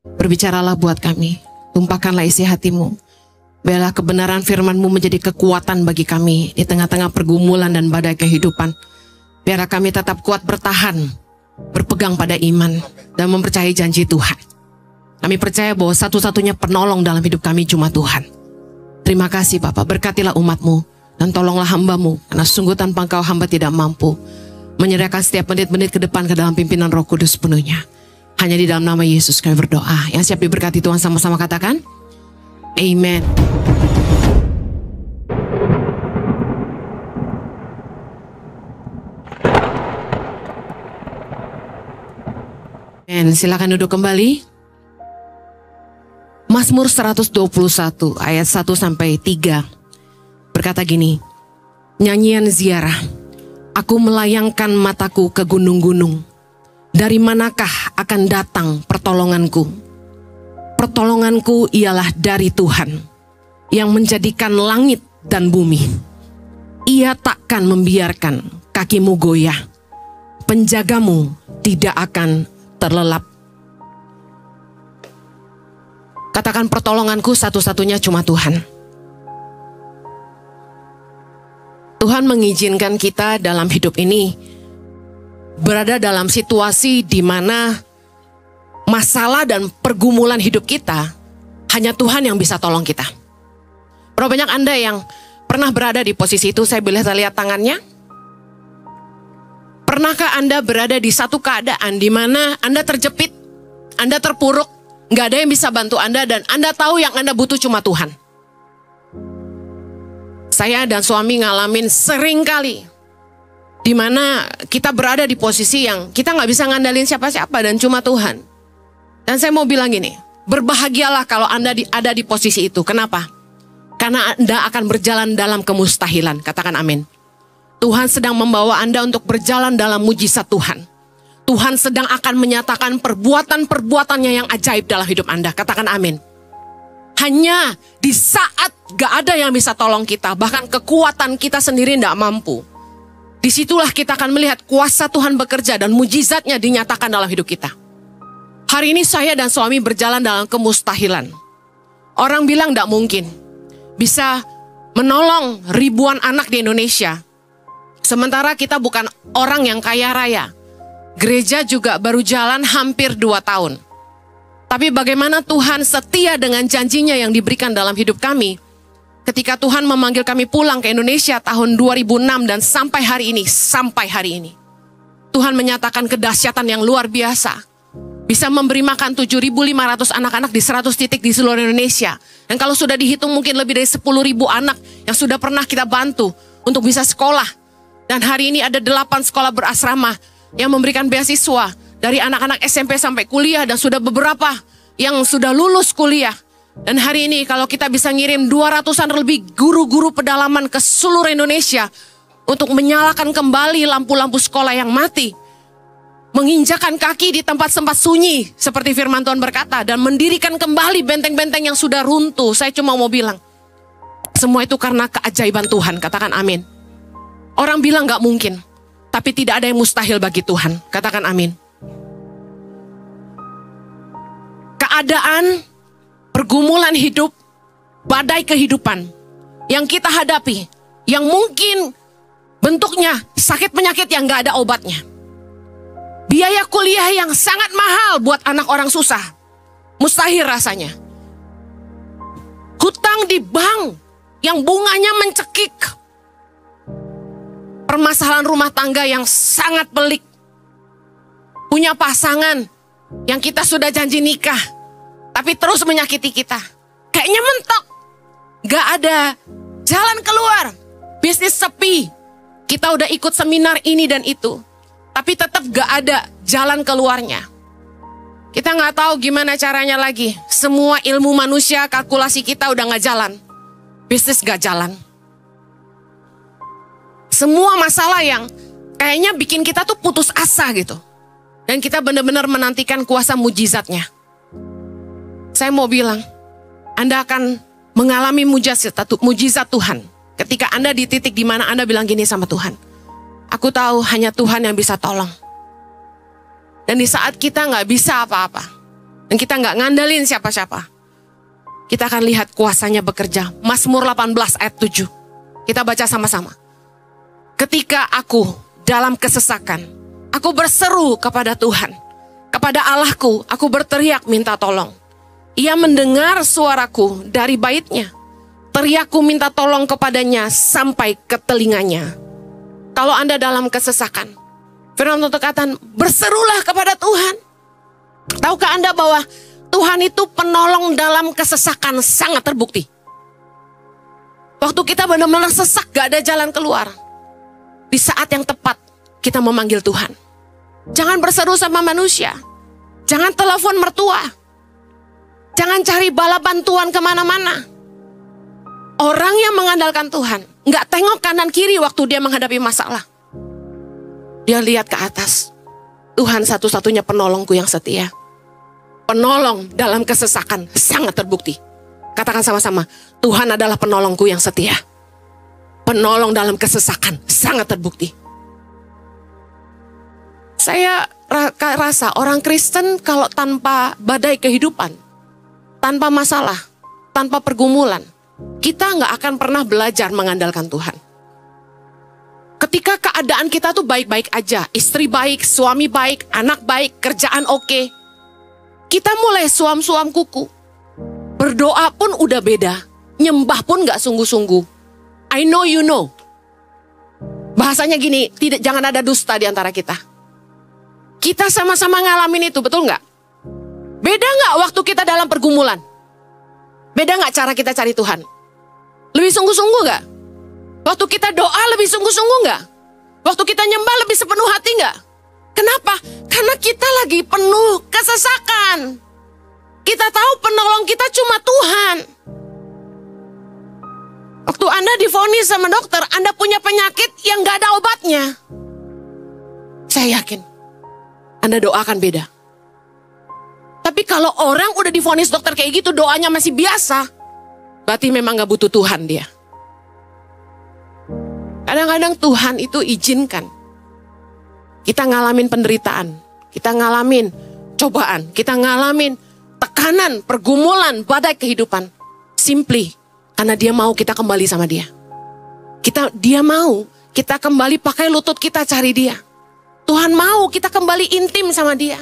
Berbicaralah buat kami, tumpahkanlah isi hatimu. Biarlah kebenaran firman-Mu menjadi kekuatan bagi kami di tengah-tengah pergumulan dan badai kehidupan. Biarlah kami tetap kuat bertahan, berpegang pada iman, dan mempercayai janji Tuhan. Kami percaya bahwa satu-satunya penolong dalam hidup kami cuma Tuhan. Terima kasih Bapa, berkatilah umat-Mu, dan tolonglah hamba-Mu, karena sungguh tanpa Engkau hamba tidak mampu. Menyerahkan setiap menit-menit ke depan ke dalam pimpinan Roh Kudus sepenuhnya. Hanya di dalam nama Yesus kami berdoa. Yang siap diberkati Tuhan sama-sama katakan, Amen. Dan silakan duduk kembali. Mazmur 121 ayat 1 sampai 3 berkata gini, nyanyian ziarah, aku melayangkan mataku ke gunung-gunung. Dari manakah akan datang pertolonganku? Pertolonganku ialah dari Tuhan yang menjadikan langit dan bumi. Ia takkan membiarkan kakimu goyah. Penjagamu tidak akan terlelap. Katakan, pertolonganku satu-satunya cuma Tuhan. Tuhan mengizinkan kita dalam hidup ini berada dalam situasi di mana masalah dan pergumulan hidup kita hanya Tuhan yang bisa tolong kita. Berapa banyak Anda yang pernah berada di posisi itu? Saya boleh lihat tangannya. Pernahkah Anda berada di satu keadaan di mana Anda terjepit, Anda terpuruk, nggak ada yang bisa bantu Anda, dan Anda tahu yang Anda butuh cuma Tuhan? Saya dan suami ngalamin sering kali di mana kita berada di posisi yang kita nggak bisa ngandalin siapa-siapa dan cuma Tuhan. Dan saya mau bilang gini, berbahagialah kalau Anda ada di posisi itu. Kenapa? Karena Anda akan berjalan dalam kemustahilan. Katakan amin. Tuhan sedang membawa Anda untuk berjalan dalam mujizat Tuhan. Tuhan sedang akan menyatakan perbuatan-perbuatannya yang ajaib dalam hidup Anda. Katakan amin. Hanya di saat gak ada yang bisa tolong kita, bahkan kekuatan kita sendiri gak mampu, disitulah kita akan melihat kuasa Tuhan bekerja dan mujizatnya dinyatakan dalam hidup kita. Hari ini saya dan suami berjalan dalam kemustahilan. Orang bilang gak mungkin bisa menolong ribuan anak di Indonesia. Sementara kita bukan orang yang kaya raya. Gereja juga baru jalan hampir 2 tahun. Tapi bagaimana Tuhan setia dengan janjinya yang diberikan dalam hidup kami. Ketika Tuhan memanggil kami pulang ke Indonesia tahun 2006 dan sampai hari ini. Tuhan menyatakan kedahsyatan yang luar biasa. Bisa memberi makan 7.500 anak-anak di 100 titik di seluruh Indonesia. Dan kalau sudah dihitung mungkin lebih dari 10.000 anak yang sudah pernah kita bantu untuk bisa sekolah. Dan hari ini ada 8 sekolah berasrama yang memberikan beasiswa dari anak-anak SMP sampai kuliah, dan sudah beberapa yang sudah lulus kuliah. Dan hari ini kalau kita bisa ngirim 200-an lebih guru-guru pedalaman ke seluruh Indonesia untuk menyalakan kembali lampu-lampu sekolah yang mati. Menginjakan kaki di tempat-tempat sunyi seperti firman Tuhan berkata, dan mendirikan kembali benteng-benteng yang sudah runtuh. Saya cuma mau bilang, semua itu karena keajaiban Tuhan. Katakan amin. Orang bilang gak mungkin, tapi tidak ada yang mustahil bagi Tuhan. Katakan amin. Keadaan, pergumulan hidup, badai kehidupan yang kita hadapi, yang mungkin bentuknya sakit penyakit yang gak ada obatnya. Biaya kuliah yang sangat mahal buat anak orang susah. Mustahil rasanya. Hutang di bank yang bunganya mencekik. Permasalahan rumah tangga yang sangat pelik. Punya pasangan yang kita sudah janji nikah, tapi terus menyakiti kita. Kayaknya mentok. Gak ada jalan keluar. Bisnis sepi. Kita udah ikut seminar ini dan itu, tapi tetap gak ada jalan keluarnya. Kita gak tahu gimana caranya lagi. Semua ilmu manusia, kalkulasi kita udah gak jalan. Bisnis gak jalan. Semua masalah yang kayaknya bikin kita tuh putus asa gitu. Dan kita benar-benar menantikan kuasa mujizatnya. Saya mau bilang, Anda akan mengalami mujizat Tuhan. Ketika Anda di titik di mana Anda bilang gini sama Tuhan, aku tahu hanya Tuhan yang bisa tolong. Dan di saat kita gak bisa apa-apa, Dan kita nggak ngandalin siapa-siapa. Kita akan lihat kuasanya bekerja. Mazmur 18 ayat 7. Kita baca sama-sama. Ketika aku dalam kesesakan, aku berseru kepada Tuhan. Kepada Allahku, aku berteriak minta tolong. Ia mendengar suaraku dari baitnya. Teriakku minta tolong kepadanya sampai ke telinganya. Kalau Anda dalam kesesakan, firman Tuhan katakan, berserulah kepada Tuhan. Tahukah Anda bahwa Tuhan itu penolong dalam kesesakan sangat terbukti. Waktu kita benar-benar sesak, gak ada jalan keluar. Di saat yang tepat, kita memanggil Tuhan. Jangan berseru sama manusia. Jangan telepon mertua. Jangan cari bala bantuan kemana-mana. Orang yang mengandalkan Tuhan, gak tengok kanan kiri waktu dia menghadapi masalah. Dia lihat ke atas. Tuhan satu-satunya penolongku yang setia. Penolong dalam kesesakan sangat terbukti. Katakan sama-sama, Tuhan adalah penolongku yang setia. Penolong dalam kesesakan sangat terbukti. Saya rasa orang Kristen kalau tanpa badai kehidupan, tanpa masalah, tanpa pergumulan, kita nggak akan pernah belajar mengandalkan Tuhan. Ketika keadaan kita tuh baik-baik aja, istri baik, suami baik, anak baik, kerjaan oke, kita mulai suam-suam kuku. Berdoa pun udah beda, nyembah pun nggak sungguh-sungguh. I know you know. Bahasanya gini, jangan ada dusta di antara kita. Kita sama-sama ngalamin itu, betul nggak? Beda nggak waktu kita dalam pergumulan? Beda nggak cara kita cari Tuhan? Lebih sungguh-sungguh nggak? Waktu kita doa lebih sungguh-sungguh nggak? Waktu kita nyembah lebih sepenuh hati nggak? Kenapa? Karena kita lagi penuh kesesakan. Kita tahu penolong kita cuma Tuhan. Waktu Anda divonis sama dokter, Anda punya penyakit yang nggak ada obatnya. Saya yakin Anda doa akan beda. Tapi kalau orang udah divonis dokter kayak gitu, doanya masih biasa, berarti memang gak butuh Tuhan dia. Kadang-kadang Tuhan itu izinkan kita ngalamin penderitaan, kita ngalamin cobaan, kita ngalamin tekanan, pergumulan, badai kehidupan. Simply karena dia mau kita kembali sama dia. Dia mau kita kembali pakai lutut kita cari dia. Tuhan mau kita kembali intim sama dia.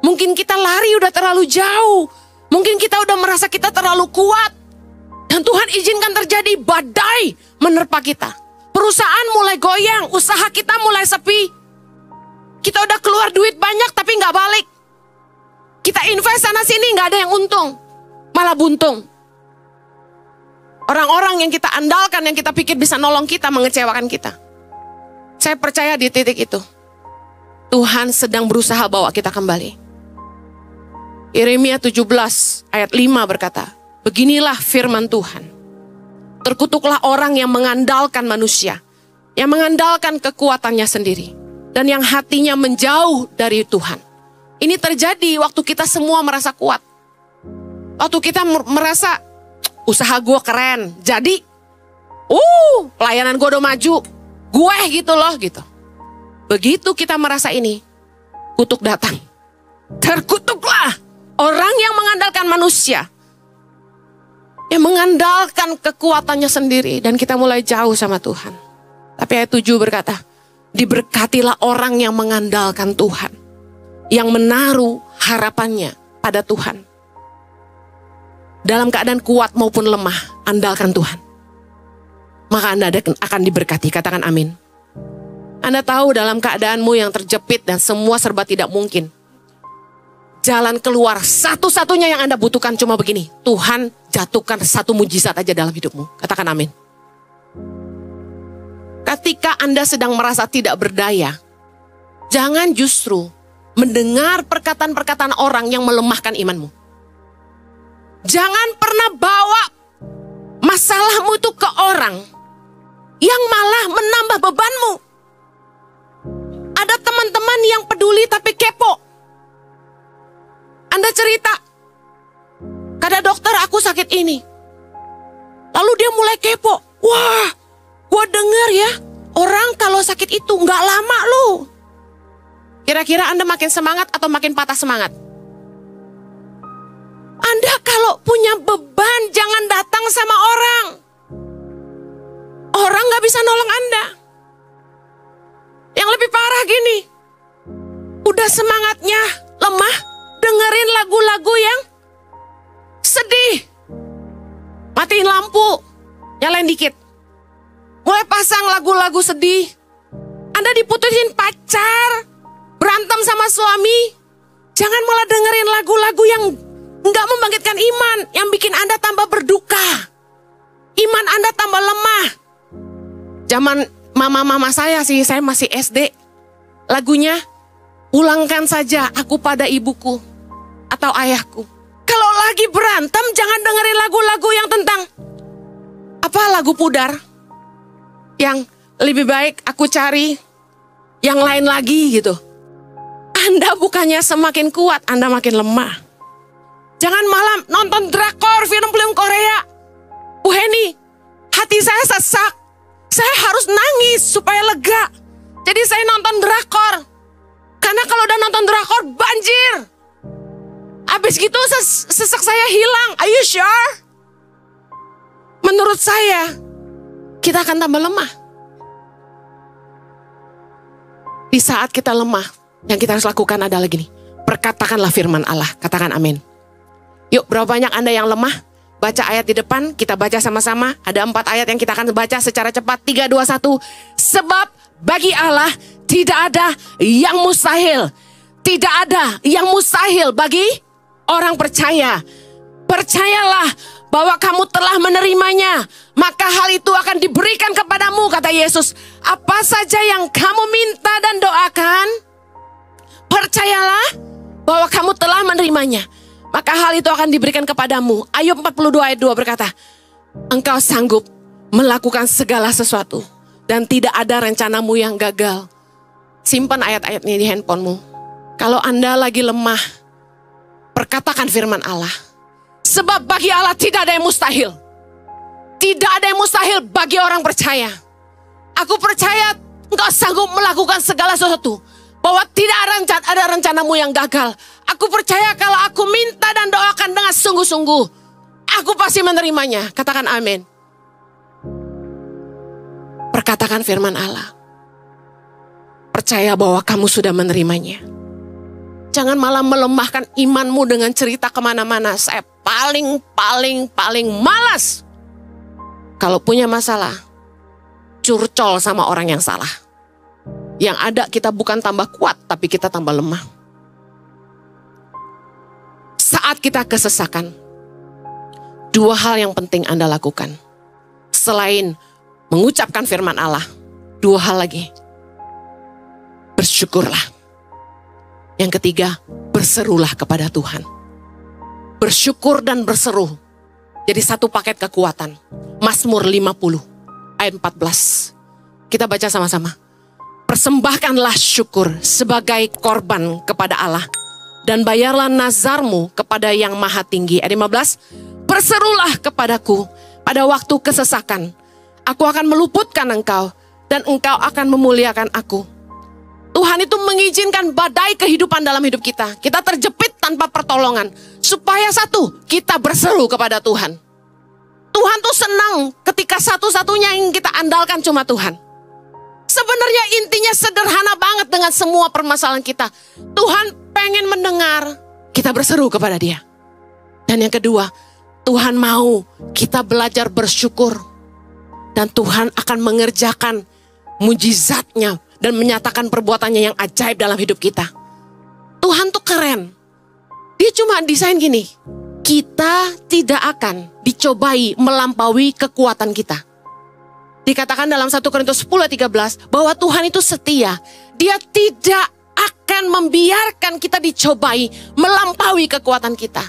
Mungkin kita lari udah terlalu jauh. Mungkin kita udah merasa kita terlalu kuat. Dan Tuhan izinkan terjadi badai menerpa kita. Perusahaan mulai goyang, usaha kita mulai sepi. Kita udah keluar duit banyak tapi gak balik. Kita invest sana sini gak ada yang untung. Malah buntung. Orang-orang yang kita andalkan, yang kita pikir bisa nolong kita, mengecewakan kita. Saya percaya di titik itu Tuhan sedang berusaha bawa kita kembali. Yeremia 17 ayat 5 berkata, beginilah firman Tuhan. Terkutuklah orang yang mengandalkan manusia, yang mengandalkan kekuatannya sendiri, dan yang hatinya menjauh dari Tuhan. Ini terjadi waktu kita semua merasa kuat. Waktu kita merasa, usaha gue keren, jadi, pelayanan gue udah maju, gue gitu loh gitu. Begitu kita merasa ini, kutuk datang. Terkutuklah orang yang mengandalkan manusia, yang mengandalkan kekuatannya sendiri, dan kita mulai jauh sama Tuhan. Tapi ayat 7 berkata, diberkatilah orang yang mengandalkan Tuhan, yang menaruh harapannya pada Tuhan. Dalam keadaan kuat maupun lemah, andalkan Tuhan. Maka Anda akan diberkati, katakan amin. Anda tahu dalam keadaanmu yang terjepit dan semua serba tidak mungkin, jalan keluar satu-satunya yang Anda butuhkan cuma begini. Tuhan jatuhkan satu mujizat aja dalam hidupmu. Katakan amin. Ketika Anda sedang merasa tidak berdaya, jangan justru mendengar perkataan-perkataan orang yang melemahkan imanmu. Jangan pernah bawa masalahmu itu ke orang yang malah menambah bebanmu. Ada teman-teman yang peduli tapi kepo. Anda cerita, kata dokter aku sakit ini. Lalu dia mulai kepo. Wah, gue denger ya, orang kalau sakit itu gak lama loh. Kira-kira Anda makin semangat atau makin patah semangat? punya beban, jangan datang sama orang. Orang gak bisa nolong Anda. Yang lebih parah gini, udah semangatnya lemah, dengerin lagu-lagu yang sedih. Matiin lampu, nyalain dikit. Mulai pasang lagu-lagu sedih. Anda diputusin pacar, berantem sama suami. Jangan malah dengerin lagu-lagu yang nggak membangkitkan iman, yang bikin Anda tambah berduka. Iman Anda tambah lemah. Zaman mama-mama saya sih, saya masih SD. Lagunya, pulangkan saja aku pada ibuku atau ayahku. Kalau lagi berantem, jangan dengerin lagu-lagu yang tentang lagu pudar. Yang lebih baik aku cari yang lain lagi gitu. Anda bukannya semakin kuat, Anda makin lemah. Jangan malam nonton drakor, film-film Korea. Bu Heni, hati saya sesak. Saya harus nangis supaya lega. Jadi saya nonton drakor. Karena kalau udah nonton drakor, banjir. Habis gitu sesak saya hilang. Are you sure? Menurut saya, kita akan tambah lemah. Di saat kita lemah, yang kita harus lakukan adalah gini. Perkatakanlah firman Allah. Katakan amin. Yuk, berapa banyak Anda yang lemah? Baca ayat di depan, kita baca sama-sama. Ada 4 ayat yang kita akan baca secara cepat. 3, 2, 1. Sebab bagi Allah tidak ada yang mustahil. Tidak ada yang mustahil bagi orang percaya. Percayalah bahwa kamu telah menerimanya, maka hal itu akan diberikan kepadamu, kata Yesus. Apa saja yang kamu minta dan doakan, percayalah bahwa kamu telah menerimanya, maka hal itu akan diberikan kepadamu. Ayub 42 ayat 2 berkata, engkau sanggup melakukan segala sesuatu dan tidak ada rencanamu yang gagal. Simpan ayat-ayat ini di handphonemu. Kalau Anda lagi lemah, perkatakan firman Allah. Sebab bagi Allah tidak ada yang mustahil. Tidak ada yang mustahil bagi orang percaya. Aku percaya engkau sanggup melakukan segala sesuatu. Bahwa tidak ada rencanamu yang gagal. Aku percaya kalau aku minta dan doakan dengan sungguh-sungguh, aku pasti menerimanya. Katakan amin. Perkatakan firman Allah. Percaya bahwa kamu sudah menerimanya. Jangan malah melemahkan imanmu dengan cerita kemana-mana. Saya paling malas. Kalau punya masalah, curcol sama orang yang salah. Yang ada kita bukan tambah kuat, tapi kita tambah lemah. Saat kita kesesakan, 2 hal yang penting Anda lakukan. Selain mengucapkan firman Allah, 2 hal lagi. Bersyukurlah. Yang ketiga, berserulah kepada Tuhan. Bersyukur dan berseru. Jadi satu paket kekuatan. Mazmur 50 ayat 14. Kita baca sama-sama. Persembahkanlah syukur sebagai korban kepada Allah. Dan bayarlah nazarmu kepada yang maha tinggi. Ayat 15. Berserulah kepadaku pada waktu kesesakan. Aku akan meluputkan engkau dan engkau akan memuliakan aku. Tuhan itu mengizinkan badai kehidupan dalam hidup kita. Kita terjepit tanpa pertolongan. Supaya satu, kita berseru kepada Tuhan. Tuhan tuh senang ketika satu-satunya yang kita andalkan cuma Tuhan. Sebenarnya intinya sederhana banget dengan semua permasalahan kita. Tuhan pengen mendengar kita berseru kepada Dia. Dan yang kedua, Tuhan mau kita belajar bersyukur. Dan Tuhan akan mengerjakan mujizatnya dan menyatakan perbuatannya yang ajaib dalam hidup kita. Tuhan tuh keren. Dia cuma desain gini. Kita tidak akan dicobai melampaui kekuatan kita. Dikatakan dalam 1 Korintus 10:13 bahwa Tuhan itu setia. Dia tidak akan membiarkan kita dicobai melampaui kekuatan kita.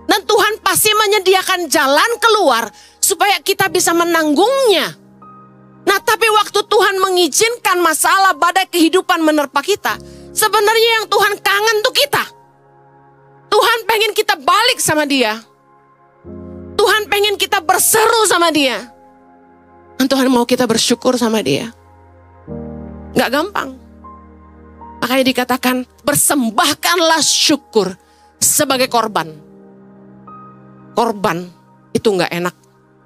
Dan Tuhan pasti menyediakan jalan keluar supaya kita bisa menanggungnya. Nah, tapi waktu Tuhan mengizinkan masalah badai kehidupan menerpa kita, sebenarnya yang Tuhan kangen tuh kita. Tuhan pengen kita balik sama Dia. Tuhan pengen kita berseru sama Dia. Dan Tuhan mau kita bersyukur sama Dia. Gak gampang. Makanya dikatakan, persembahkanlah syukur sebagai korban. korban itu nggak enak.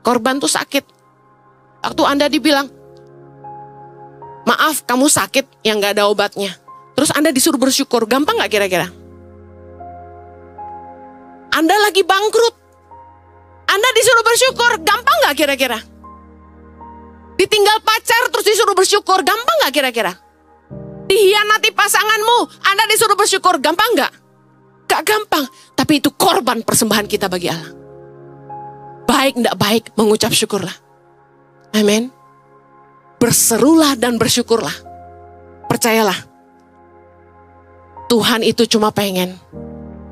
Korban tuh sakit. Waktu Anda dibilang, maaf kamu sakit yang nggak ada obatnya. Terus Anda disuruh bersyukur, gampang nggak kira-kira? Anda lagi bangkrut, Anda disuruh bersyukur, gampang nggak kira-kira? Ditinggal pacar terus disuruh bersyukur, gampang nggak kira-kira? Dihianati pasanganmu, Anda disuruh bersyukur, gampang nggak? Gak gampang, tapi itu korban persembahan kita bagi Allah. Baik tidak baik, mengucap syukurlah. Amin. Berserulah dan bersyukurlah. Percayalah, Tuhan itu cuma pengen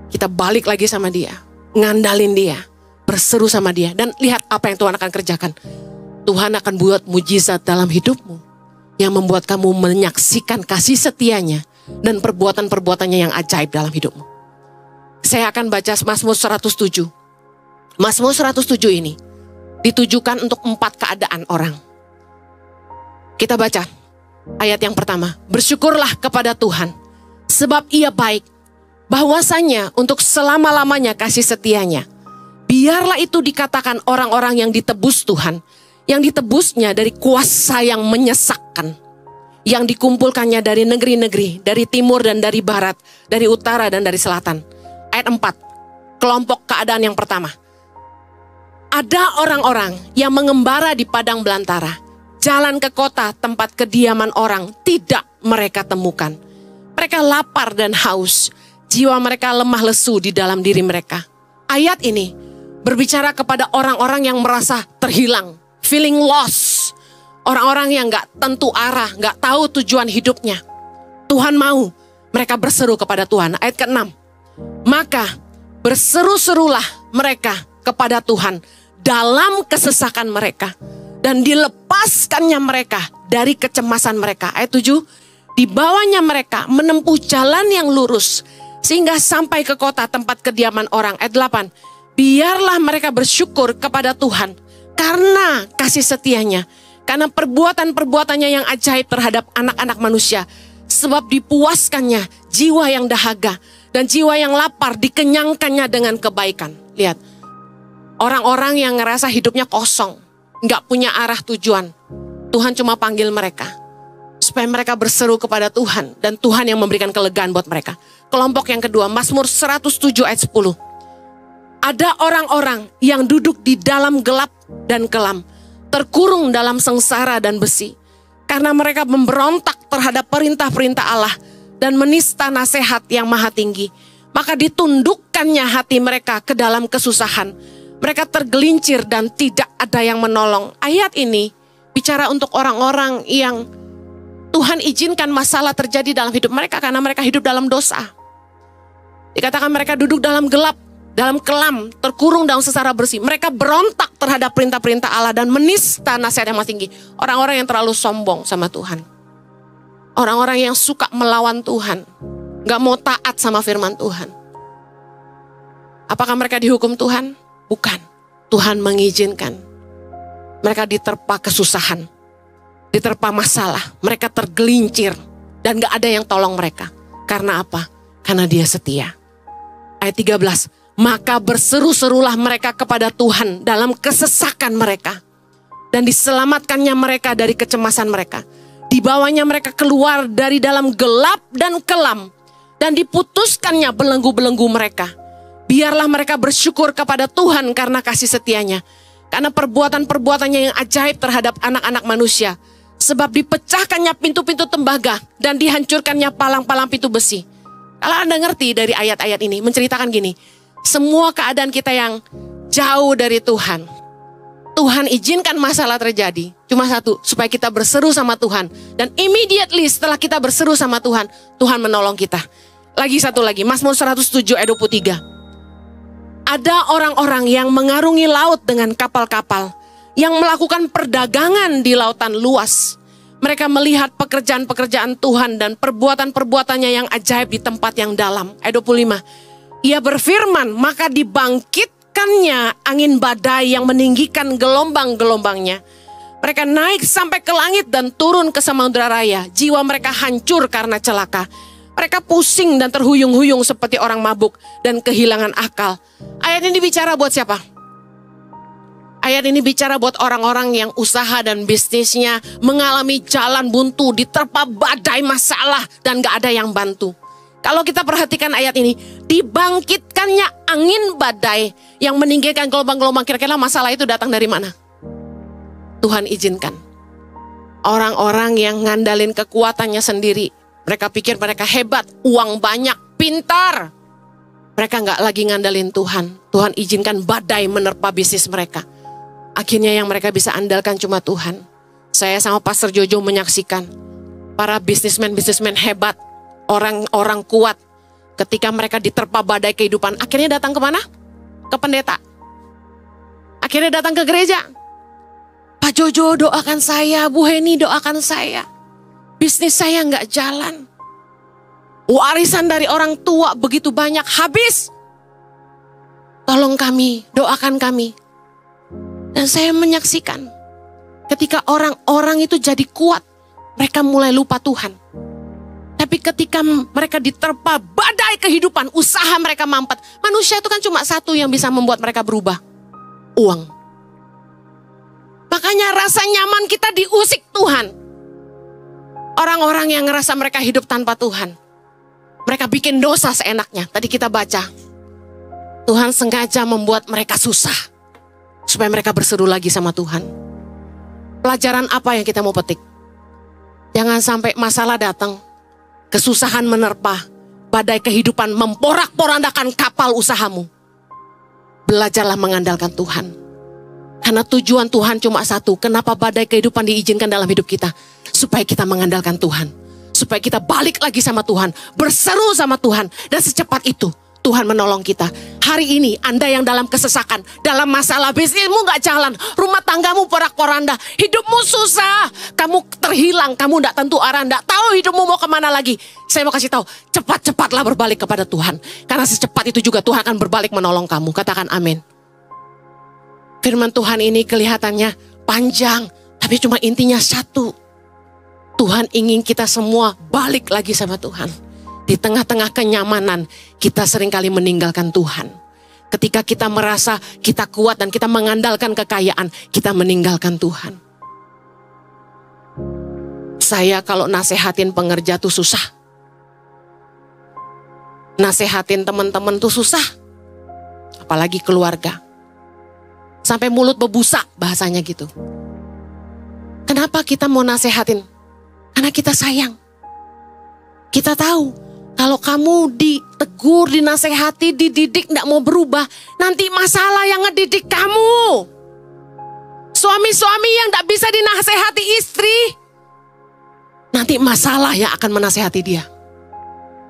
kita balik lagi sama Dia, ngandalin Dia, berseru sama Dia, dan lihat apa yang Tuhan akan kerjakan. Tuhan akan buat mujizat dalam hidupmu yang membuat kamu menyaksikan kasih setianya dan perbuatan-perbuatannya yang ajaib dalam hidupmu. Saya akan baca Mazmur 107. Mazmur 107 ini ditujukan untuk 4 keadaan orang. Kita baca ayat yang pertama. Bersyukurlah kepada Tuhan, sebab Ia baik, bahwasanya untuk selama-lamanya kasih setianya. Biarlah itu dikatakan orang-orang yang ditebus Tuhan, yang ditebusnya dari kuasa yang menyesakkan, yang dikumpulkannya dari negeri-negeri, dari timur dan dari barat, dari utara dan dari selatan. Ayat 4, kelompok keadaan yang pertama. Ada orang-orang yang mengembara di padang belantara, jalan ke kota tempat kediaman orang tidak mereka temukan. Mereka lapar dan haus, jiwa mereka lemah lesu di dalam diri mereka. Ayat ini berbicara kepada orang-orang yang merasa terhilang, feeling lost. Orang-orang yang gak tentu arah, gak tahu tujuan hidupnya. Tuhan mau mereka berseru kepada Tuhan. Ayat ke-6. Maka berseru-serulah mereka kepada Tuhan dalam kesesakan mereka, dan dilepaskannya mereka dari kecemasan mereka. Ayat 7. Dibawanya mereka menempuh jalan yang lurus sehingga sampai ke kota tempat kediaman orang. Ayat 8. Biarlah mereka bersyukur kepada Tuhan karena kasih setianya, karena perbuatan-perbuatannya yang ajaib terhadap anak-anak manusia. Sebab dipuaskannya jiwa yang dahaga dan jiwa yang lapar dikenyangkannya dengan kebaikan. Lihat, orang-orang yang ngerasa hidupnya kosong, gak punya arah tujuan, Tuhan cuma panggil mereka supaya mereka berseru kepada Tuhan, dan Tuhan yang memberikan kelegaan buat mereka. Kelompok yang kedua, Mazmur 107 ayat 10. Ada orang-orang yang duduk di dalam gelap dan kelam, terkurung dalam sengsara dan besi, karena mereka memberontak terhadap perintah-perintah Allah dan menista nasihat yang maha tinggi. Maka ditundukkannya hati mereka ke dalam kesusahan. Mereka tergelincir dan tidak ada yang menolong. Ayat ini bicara untuk orang-orang yang Tuhan izinkan masalah terjadi dalam hidup mereka karena mereka hidup dalam dosa. Dikatakan mereka duduk dalam gelap, dalam kelam, terkurung dalam sengsara bersih. Mereka berontak terhadap perintah-perintah Allah dan menista nasihat yang maha tinggi. Orang-orang yang terlalu sombong sama Tuhan. Orang-orang yang suka melawan Tuhan, gak mau taat sama firman Tuhan. Apakah mereka dihukum Tuhan? Bukan. Tuhan mengizinkan mereka diterpa kesusahan, diterpa masalah. Mereka tergelincir dan gak ada yang tolong mereka. Karena apa? Karena Dia setia. Ayat 13. Maka berseru-serulah mereka kepada Tuhan dalam kesesakan mereka, dan diselamatkannya mereka dari kecemasan mereka. Dibawanya mereka keluar dari dalam gelap dan kelam, dan diputuskannya belenggu-belenggu mereka. Biarlah mereka bersyukur kepada Tuhan karena kasih setianya, karena perbuatan-perbuatannya yang ajaib terhadap anak-anak manusia. Sebab dipecahkannya pintu-pintu tembaga dan dihancurkannya palang-palang pintu besi. Kalau Anda ngerti dari ayat-ayat ini, menceritakan gini, semua keadaan kita yang jauh dari Tuhan, Tuhan izinkan masalah terjadi. Cuma satu, supaya kita berseru sama Tuhan. Dan immediately setelah kita berseru sama Tuhan, Tuhan menolong kita. Lagi satu lagi, Mazmur 107 ayat 23. Ada orang-orang yang mengarungi laut dengan kapal-kapal, yang melakukan perdagangan di lautan luas. Mereka melihat pekerjaan-pekerjaan Tuhan dan perbuatan-perbuatannya yang ajaib di tempat yang dalam. Ayat 25. Ia berfirman, maka dibangkitkannya angin badai yang meninggikan gelombang-gelombangnya. Mereka naik sampai ke langit dan turun ke samudera raya. Jiwa mereka hancur karena celaka. Mereka pusing dan terhuyung-huyung seperti orang mabuk dan kehilangan akal. Ayat ini bicara buat siapa? Ayat ini bicara buat orang-orang yang usaha dan bisnisnya mengalami jalan buntu, diterpa badai masalah dan gak ada yang bantu. Kalau kita perhatikan ayat ini, dibangkitkannya angin badai yang meninggalkan gelombang-gelombang, kira-kira masalah itu datang dari mana? Tuhan izinkan. Orang-orang yang ngandalin kekuatannya sendiri, mereka pikir mereka hebat, uang banyak, pintar. Mereka gak lagi ngandalin Tuhan. Tuhan izinkan badai menerpa bisnis mereka. Akhirnya yang mereka bisa andalkan cuma Tuhan. Saya sama Pastor Jojo menyaksikan para bisnismen hebat, orang-orang kuat, ketika mereka diterpa badai kehidupan, akhirnya datang kemana? Ke pendeta. Akhirnya datang ke gereja. Pak Jojo doakan saya, Bu Heni doakan saya. Bisnis saya nggak jalan. Warisan dari orang tua begitu banyak, habis. Tolong kami, doakan kami. Dan saya menyaksikan ketika orang-orang itu jadi kuat, mereka mulai lupa Tuhan. Tapi ketika mereka diterpa badai kehidupan, usaha mereka mampet. Manusia itu kan cuma satu yang bisa membuat mereka berubah. Uang. Makanya rasa nyaman kita diusik Tuhan. Orang-orang yang ngerasa mereka hidup tanpa Tuhan, mereka bikin dosa seenaknya. Tadi kita baca, Tuhan sengaja membuat mereka susah supaya mereka berseru lagi sama Tuhan. Pelajaran apa yang kita mau petik? Jangan sampai masalah datang, kesusahan menerpa, badai kehidupan memporak-porandakan kapal usahamu. Belajarlah mengandalkan Tuhan. Karena tujuan Tuhan cuma satu. Kenapa badai kehidupan diizinkan dalam hidup kita? Supaya kita mengandalkan Tuhan. Supaya kita balik lagi sama Tuhan, berseru sama Tuhan. Dan secepat itu Tuhan menolong kita. Hari ini Anda yang dalam kesesakan, dalam masalah bisnismu gak jalan, rumah tanggamu porak-poranda, hidupmu susah, kamu terhilang, kamu gak tentu arah, gak tahu hidupmu mau kemana lagi. Saya mau kasih tahu, cepat-cepatlah berbalik kepada Tuhan. Karena secepat itu juga Tuhan akan berbalik menolong kamu. Katakan amin. Firman Tuhan ini kelihatannya panjang, tapi cuma intinya satu. Tuhan ingin kita semua balik lagi sama Tuhan. Di tengah-tengah kenyamanan, kita seringkali meninggalkan Tuhan. Ketika kita merasa kita kuat dan kita mengandalkan kekayaan, kita meninggalkan Tuhan. Saya kalau nasehatin pengerja tuh susah. Nasehatin teman-teman tuh susah. Apalagi keluarga. Sampai mulut bebusa bahasanya gitu. Kenapa kita mau nasehatin? Karena kita sayang. Kita tahu kalau kamu ditegur, dinasehati, dididik, gak mau berubah, nanti masalah yang ngedidik kamu. Suami-suami yang gak bisa dinasehati istri, nanti masalah yang akan menasehati dia.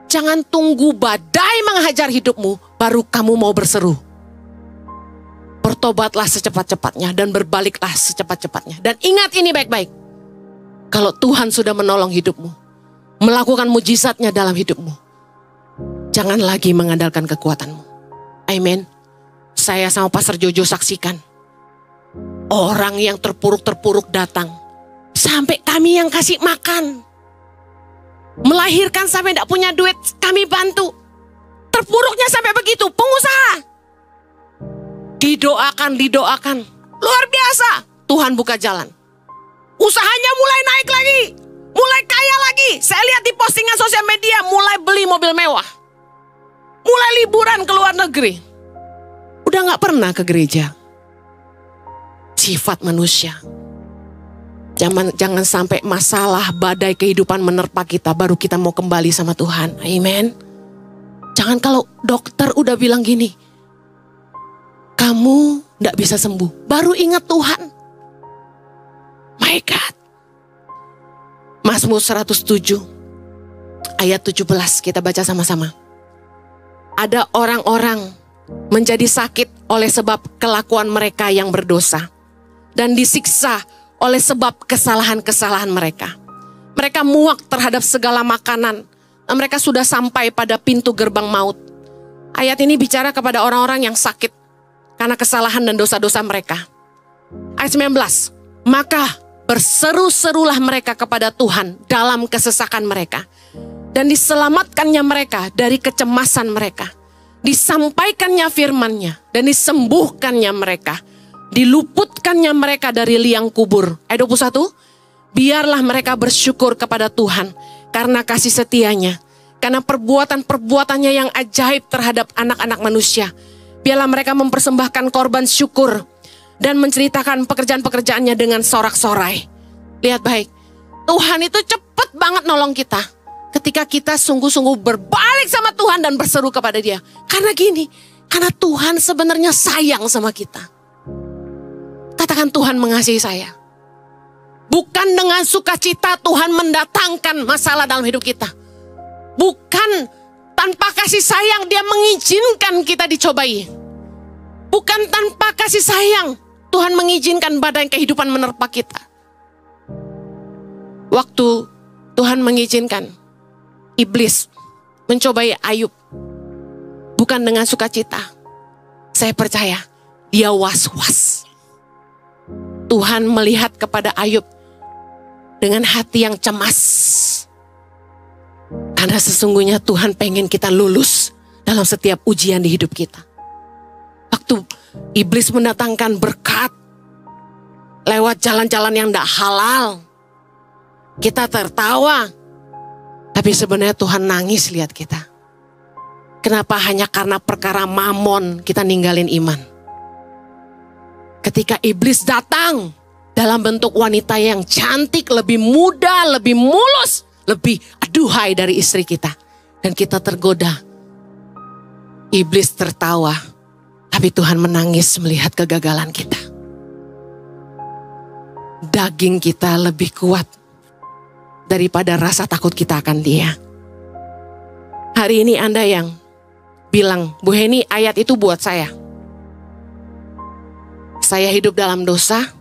Jangan tunggu badai menghajar hidupmu, baru kamu mau berseru. Bertobatlah secepat-cepatnya dan berbaliklah secepat-cepatnya. Dan ingat ini baik-baik. Kalau Tuhan sudah menolong hidupmu, melakukan mujizatnya dalam hidupmu, jangan lagi mengandalkan kekuatanmu. Amin. Saya sama Pastor Jojo saksikan. Orang yang terpuruk-terpuruk datang. Sampai kami yang kasih makan. Melahirkan sampai tidak punya duit, kami bantu. Terpuruknya sampai begitu, pengusaha. Didoakan. Luar biasa. Tuhan buka jalan. Usahanya mulai naik lagi. Mulai kaya lagi. Saya lihat di postingan sosial media, mulai beli mobil mewah. Mulai liburan ke luar negeri. Udah gak pernah ke gereja. Sifat manusia. Jangan sampai masalah badai kehidupan menerpa kita, baru kita mau kembali sama Tuhan. Amen. Jangan kalau dokter udah bilang gini, kamu gak bisa sembuh, baru ingat Tuhan. My God. Mazmur 107 ayat 17 kita baca sama-sama. Ada orang-orang menjadi sakit oleh sebab kelakuan mereka yang berdosa dan disiksa oleh sebab kesalahan-kesalahan mereka. Mereka muak terhadap segala makanan dan mereka sudah sampai pada pintu gerbang maut. Ayat ini bicara kepada orang-orang yang sakit karena kesalahan dan dosa-dosa mereka. Ayat 19, maka berseru-serulah mereka kepada Tuhan dalam kesesakan mereka. dan diselamatkannya mereka dari kecemasan mereka. Disampaikannya firman-Nya dan disembuhkannya mereka. Diluputkannya mereka dari liang kubur. Ayat 21, biarlah mereka bersyukur kepada Tuhan karena kasih setianya, karena perbuatan-perbuatannya yang ajaib terhadap anak-anak manusia. Biarlah mereka mempersembahkan korban syukur dan menceritakan pekerjaan-pekerjaannya dengan sorak-sorai. Lihat baik, Tuhan itu cepat banget nolong kita ketika kita sungguh-sungguh berbalik sama Tuhan dan berseru kepada Dia. Karena gini, karena Tuhan sebenarnya sayang sama kita. Katakan, Tuhan mengasihi saya. Bukan dengan sukacita Tuhan mendatangkan masalah dalam hidup kita. Bukan tanpa kasih sayang Dia mengizinkan kita dicobai. Bukan tanpa kasih sayang Tuhan mengizinkan badai kehidupan menerpa kita. Waktu Tuhan mengizinkan iblis mencobai Ayub, bukan dengan sukacita. Saya percaya dia was-was. Tuhan melihat kepada Ayub dengan hati yang cemas. Karena sesungguhnya Tuhan pengen kita lulus dalam setiap ujian di hidup kita. Waktu iblis mendatangkan berkat lewat jalan-jalan yang tidak halal, kita tertawa. Tapi sebenarnya Tuhan nangis lihat kita. Kenapa? Hanya karena perkara mamon kita ninggalin iman. Ketika iblis datang dalam bentuk wanita yang cantik, lebih muda, lebih mulus, lebih aduhai dari istri kita. Dan kita tergoda. Iblis tertawa. Tapi Tuhan menangis melihat kegagalan kita. Daging kita lebih kuat daripada rasa takut kita akan Dia. Hari ini Anda yang bilang, Bu Heni, ayat itu buat saya. Saya hidup dalam dosa.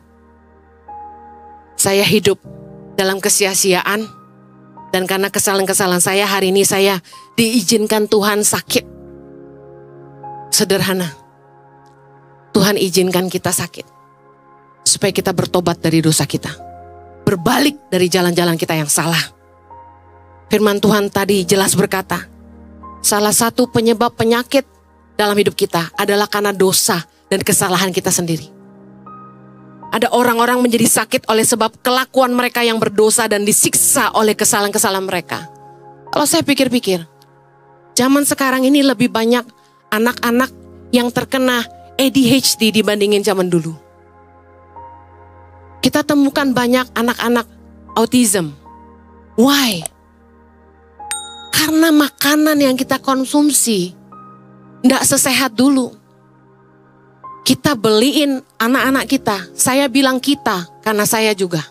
Saya hidup dalam kesia-siaan. Dan karena kesalahan-kesalahan saya, hari ini saya diizinkan Tuhan sakit. Sederhana. Tuhan izinkan kita sakit. Supaya kita bertobat dari dosa kita. Berbalik dari jalan-jalan kita yang salah. Firman Tuhan tadi jelas berkata, salah satu penyebab penyakit dalam hidup kita adalah karena dosa dan kesalahan kita sendiri. Ada orang-orang menjadi sakit oleh sebab kelakuan mereka yang berdosa dan disiksa oleh kesalahan-kesalahan mereka. Kalau saya pikir-pikir, zaman sekarang ini lebih banyak anak-anak yang terkena ADHD dibandingin zaman dulu. Kita temukan banyak anak-anak autism. Why? Karena makanan yang kita konsumsi tidak sesehat dulu. Kita beliin anak-anak kita. Saya bilang kita, karena saya juga.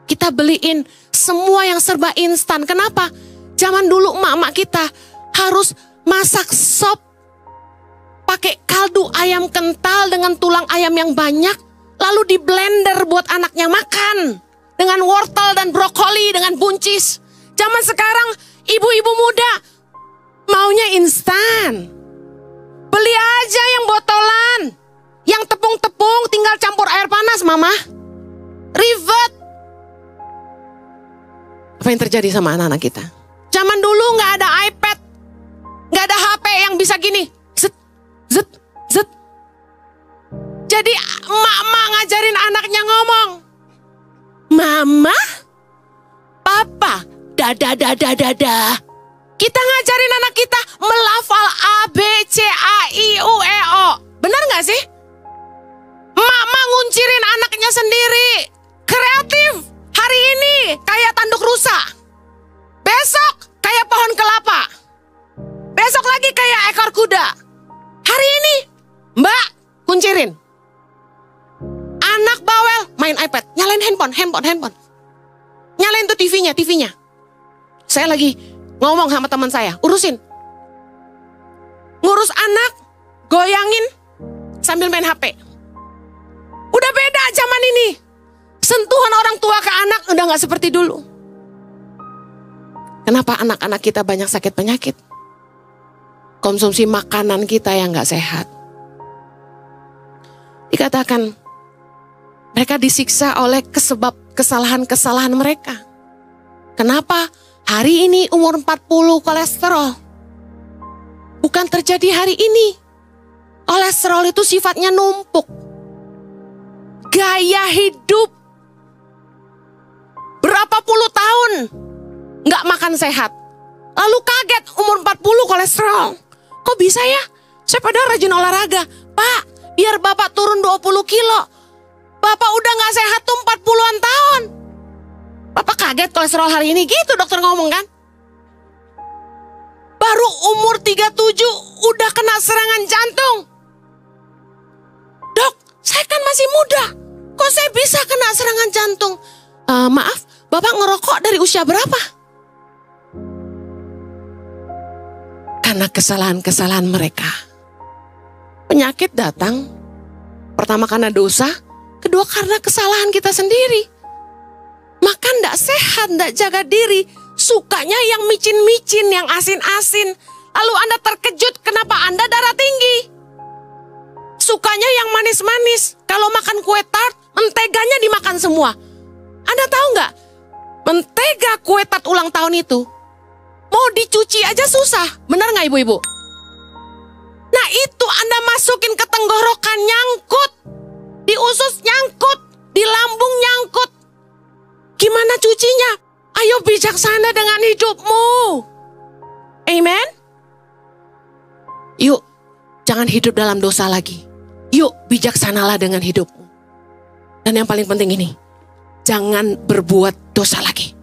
Kita beliin semua yang serba instan. Kenapa? Zaman dulu emak-emak kita harus masak sop. Pakai kaldu ayam kental dengan tulang ayam yang banyak. Lalu di blender buat anaknya makan. Dengan wortel dan brokoli, dengan buncis. Zaman sekarang ibu-ibu muda maunya instan. Beli aja yang botolan. Yang tepung-tepung tinggal campur air panas, Mama. Ribet. Apa yang terjadi sama anak-anak kita? Zaman dulu gak ada iPad. Gak ada HP yang bisa gini. Zet, zet, zet. Jadi emak-emak ngajarin anaknya ngomong. Mama, Papa, dada. Kita ngajarin anak kita melafal A, B, C, A, I, U, E, O. Benar gak sih? Emak-emak nguncirin anaknya sendiri. Kreatif. Hari ini kayak tanduk rusa. Besok kayak pohon kelapa. Besok lagi kayak ekor kuda. Hari ini, Mbak, kuncirin. Anak bawel main iPad, nyalain handphone. Nyalain tuh TV-nya. Saya lagi ngomong sama teman saya, urusin. Ngurus anak, goyangin sambil main HP. Udah beda zaman ini. Sentuhan orang tua ke anak udah gak seperti dulu. Kenapa anak-anak kita banyak sakit penyakit? Konsumsi makanan kita yang gak sehat. Dikatakan mereka disiksa oleh kesebab kesalahan-kesalahan mereka. Kenapa? Hari ini umur 40 kolesterol. Bukan terjadi hari ini. Kolesterol itu sifatnya numpuk. Gaya hidup. Berapa puluh tahun nggak makan sehat. Lalu kaget umur 40 kolesterol. Kok bisa ya? Saya padahal rajin olahraga. Pak, biar Bapak turun 20 kilo. Bapak udah gak sehat tuh 40-an tahun. Bapak kaget kolesterol hari ini, gitu dokter ngomong kan. Baru umur 37 udah kena serangan jantung. Dok, saya kan masih muda. Kok saya bisa kena serangan jantung? Maaf, Bapak ngerokok dari usia berapa? Karena kesalahan-kesalahan mereka. Penyakit datang, pertama karena dosa, kedua karena kesalahan kita sendiri. Makan gak sehat, gak jaga diri, sukanya yang micin-micin, yang asin-asin. Lalu Anda terkejut kenapa Anda darah tinggi. Sukanya yang manis-manis, kalau makan kue tart, menteganya dimakan semua. Anda tahu gak, mentega kue tart ulang tahun itu, mau dicuci aja susah, benar gak ibu-ibu? Nah itu Anda masukin ke tenggorokan nyangkut, di usus nyangkut, di lambung nyangkut. Gimana cucinya? Ayo bijaksana dengan hidupmu. Amen. Yuk, jangan hidup dalam dosa lagi. Yuk, bijaksanalah dengan hidupmu. Dan yang paling penting ini, jangan berbuat dosa lagi.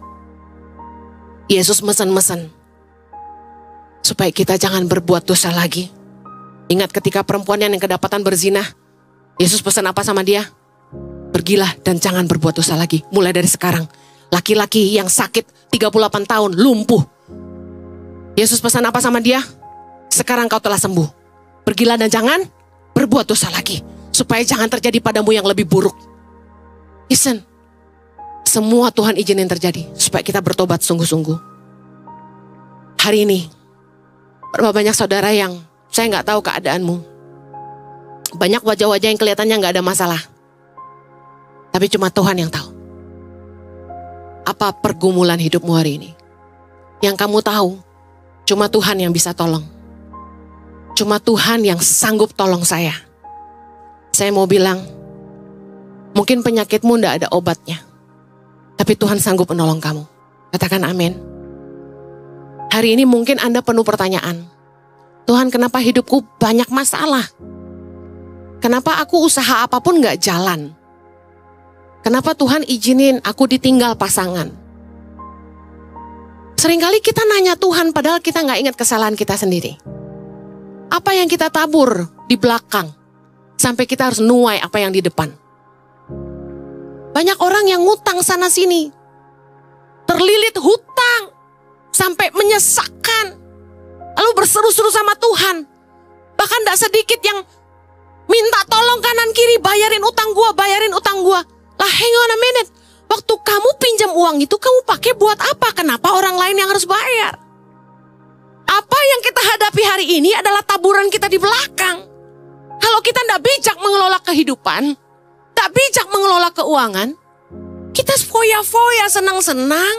Yesus mesen-mesen supaya kita jangan berbuat dosa lagi. Ingat ketika perempuan yang kedapatan berzina, Yesus pesan apa sama dia? Pergilah dan jangan berbuat dosa lagi. Mulai dari sekarang, laki-laki yang sakit 38 tahun, lumpuh. Yesus pesan apa sama dia? Sekarang kau telah sembuh. Pergilah dan jangan berbuat dosa lagi. Supaya jangan terjadi padamu yang lebih buruk. Listen, semua Tuhan izinin terjadi supaya kita bertobat sungguh-sungguh. Hari ini, berapa banyak saudara yang saya nggak tahu keadaanmu. Banyak wajah-wajah yang kelihatannya nggak ada masalah. Tapi cuma Tuhan yang tahu. Apa pergumulan hidupmu hari ini? Yang kamu tahu, cuma Tuhan yang bisa tolong. Cuma Tuhan yang sanggup tolong saya. Saya mau bilang, mungkin penyakitmu nggak ada obatnya. Tapi Tuhan sanggup menolong kamu. Katakan amin. Hari ini mungkin Anda penuh pertanyaan. Tuhan, kenapa hidupku banyak masalah? Kenapa aku usaha apapun gak jalan? Kenapa Tuhan izinin aku ditinggal pasangan? Seringkali kita nanya Tuhan padahal kita gak ingat kesalahan kita sendiri. Apa yang kita tabur di belakang sampai kita harus nuai apa yang di depan? Banyak orang yang ngutang sana sini, terlilit hutang sampai menyesakkan. Lalu berseru-seru sama Tuhan. Bahkan gak sedikit yang minta tolong kanan kiri, bayarin utang gua, bayarin utang gua. Lah hang on a minute. Waktu kamu pinjam uang itu kamu pakai buat apa? Kenapa orang lain yang harus bayar? Apa yang kita hadapi hari ini adalah taburan kita di belakang. Kalau kita gak bijak mengelola kehidupan, gak bijak mengelola keuangan, kita foya-foya, senang-senang,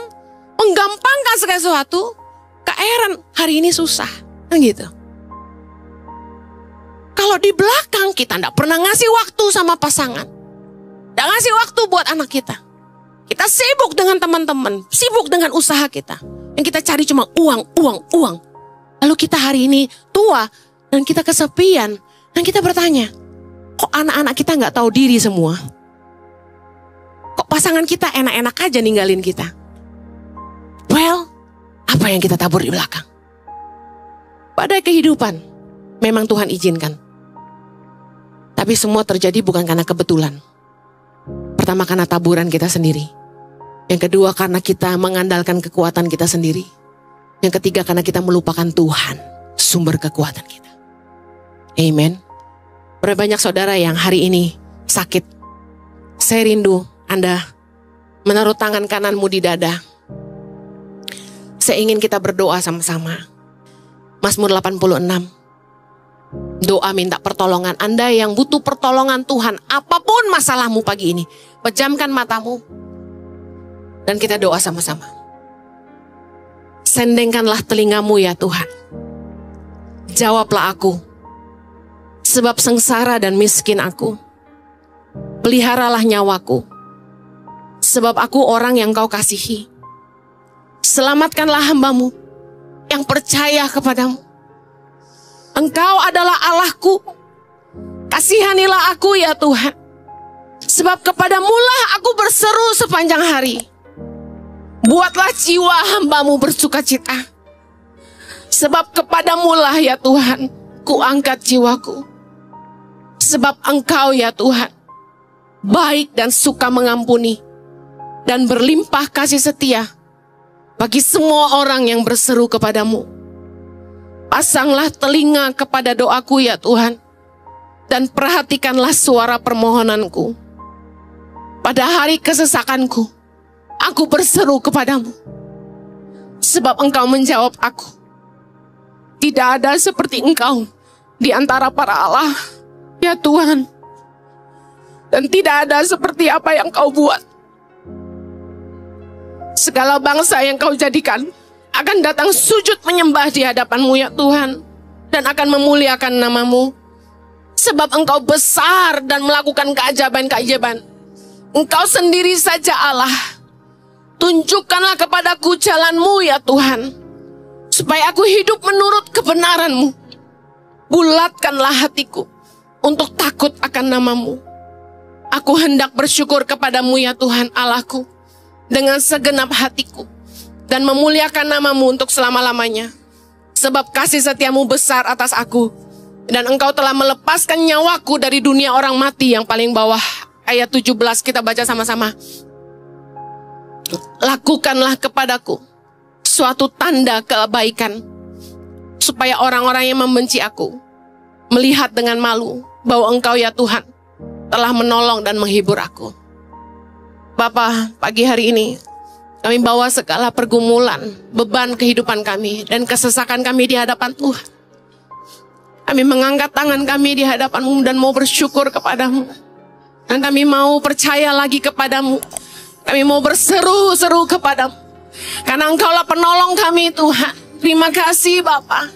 menggampangkan segala sesuatu. Kak Aaron, hari ini susah, kan gitu. Kalau di belakang kita nggak pernah ngasih waktu sama pasangan, nggak ngasih waktu buat anak kita. Kita sibuk dengan teman-teman, sibuk dengan usaha kita. Yang kita cari cuma uang, uang, uang. Lalu kita hari ini tua dan kita kesepian dan kita bertanya, kok anak-anak kita nggak tahu diri semua? Kok pasangan kita enak-enak aja ninggalin kita? Well, apa yang kita tabur di belakang? Badai kehidupan memang Tuhan izinkan. Tapi semua terjadi bukan karena kebetulan. Pertama karena taburan kita sendiri. Yang kedua karena kita mengandalkan kekuatan kita sendiri. Yang ketiga karena kita melupakan Tuhan, sumber kekuatan kita. Amen. Berapa banyak saudara yang hari ini sakit. Saya rindu Anda menaruh tangan kananmu di dada. Saya ingin kita berdoa sama-sama. Mazmur 86. Doa minta pertolongan. Anda yang butuh pertolongan Tuhan, apapun masalahmu pagi ini, pejamkan matamu dan kita doa sama-sama. Sendengkanlah telingamu ya Tuhan. Jawablah aku, sebab sengsara dan miskin aku. Peliharalah nyawaku, sebab aku orang yang kau kasihi. Selamatkanlah hambamu yang percaya kepadamu. Engkau adalah Allahku. Kasihanilah aku ya Tuhan, sebab kepadamulah aku berseru sepanjang hari. Buatlah jiwa hambamu bersukacita, sebab kepadamulah ya Tuhan ku angkat jiwaku. Sebab Engkau ya Tuhan baik dan suka mengampuni, dan berlimpah kasih setia bagi semua orang yang berseru kepadamu. Pasanglah telinga kepada doaku ya Tuhan, dan perhatikanlah suara permohonanku. Pada hari kesesakanku, aku berseru kepadamu, sebab Engkau menjawab aku. Tidak ada seperti Engkau di antara para Allah, ya Tuhan. Dan tidak ada seperti apa yang Kau buat. Segala bangsa yang Kau jadikan akan datang sujud menyembah di hadapan-Mu ya Tuhan, dan akan memuliakan nama-Mu. Sebab Engkau besar dan melakukan keajaiban-keajaiban. Engkau sendiri saja Allah. Tunjukkanlah kepadaku jalan-Mu ya Tuhan, supaya aku hidup menurut kebenaran-Mu. Bulatkanlah hatiku untuk takut akan nama-Mu. Aku hendak bersyukur kepadamu ya Tuhan Allahku dengan segenap hatiku, dan memuliakan nama-Mu untuk selama-lamanya. Sebab kasih setiamu besar atas aku, dan Engkau telah melepaskan nyawaku dari dunia orang mati yang paling bawah. Ayat 17 kita baca sama-sama. Lakukanlah kepadaku suatu tanda kebaikan, supaya orang-orang yang membenci aku melihat dengan malu bahwa Engkau ya Tuhan telah menolong dan menghibur aku. Bapa, pagi hari ini kami bawa segala pergumulan, beban kehidupan kami, dan kesesakan kami di hadapan Tuhan. Kami mengangkat tangan kami di hadapan-Mu dan mau bersyukur kepadamu. Dan kami mau percaya lagi kepadamu. Kami mau berseru-seru kepadamu. Karena Engkaulah penolong kami Tuhan. Terima kasih Bapa.